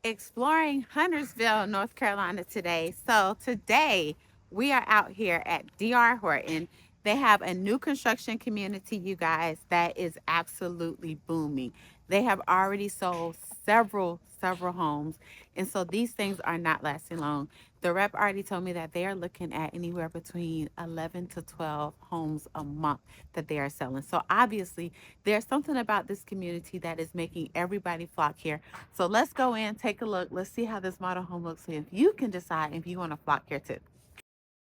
exploring Huntersville, North Carolina today. So today we are out here at DR Horton. They have a new construction community, you guys, that is absolutely booming. They have already sold several homes. And so these things are not lasting long. The rep already told me that they are looking at anywhere between 11 to 12 homes a month that they are selling. So obviously, there's something about this community that is making everybody flock here. So let's go in, take a look. Let's see how this model home looks. And if you can decide if you want to flock here too.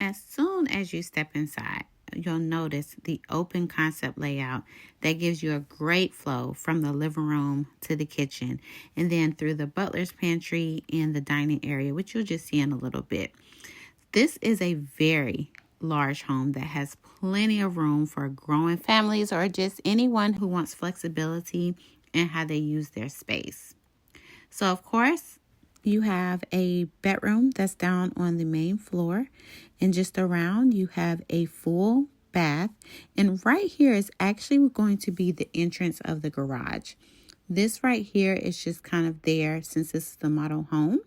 As soon as you step inside, you'll notice the open concept layout that gives you a great flow from the living room to the kitchen and then through the butler's pantry and the dining area, which you'll just see in a little bit. This is a very large home that has plenty of room for growing families or just anyone who wants flexibility in how they use their space. So, of course, you have a bedroom that's down on the main floor, and just around you have a full bath. And right here is actually going to be the entrance of the garage. This right here is just kind of there since this is the model home.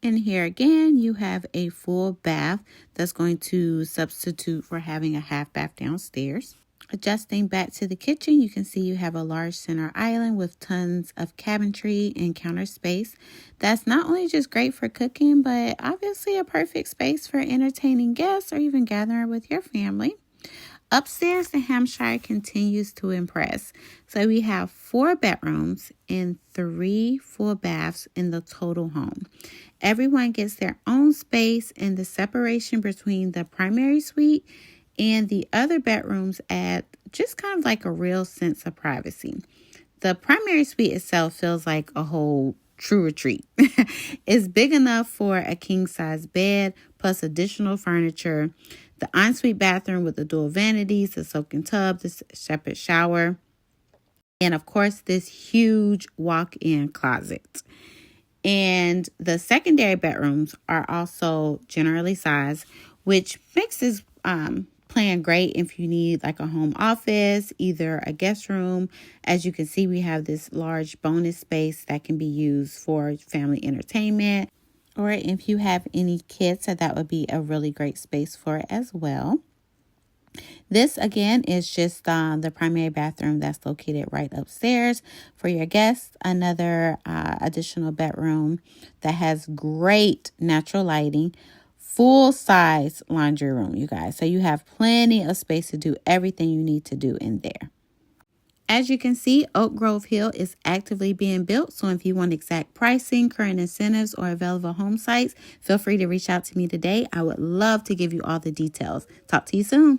And here again, you have a full bath that's going to substitute for having a half bath downstairs. Adjusting back to the kitchen, you can see you have a large center island with tons of cabinetry and counter space. That's not only just great for cooking, but obviously a perfect space for entertaining guests or even gathering with your family. Upstairs, the Hampshire continues to impress. So we have 4 bedrooms and 3 full baths in the total home. Everyone gets their own space, and the separation between the primary suite and the other bedrooms add just kind of like a real sense of privacy. The primary suite itself feels like a whole true retreat. It's big enough for a king-size bed plus additional furniture. The ensuite bathroom with the dual vanities, the soaking tub, the separate shower, and of course this huge walk-in closet. And the secondary bedrooms are also generally sized, which makes this plan great if you need like a home office, either a guest room. As you can see, we have this large bonus space that can be used for family entertainment, or if you have any kids, so that would be a really great space for it as well. This again is just the primary bathroom that's located right upstairs for your guests. Another additional bedroom that has great natural lighting. Full size laundry room, you guys. So you have plenty of space to do everything you need to do in there. As you can see, Oak Grove Hill is actively being built. So if you want exact pricing, current incentives, or available home sites, feel free to reach out to me today. I would love to give you all the details. Talk to you soon.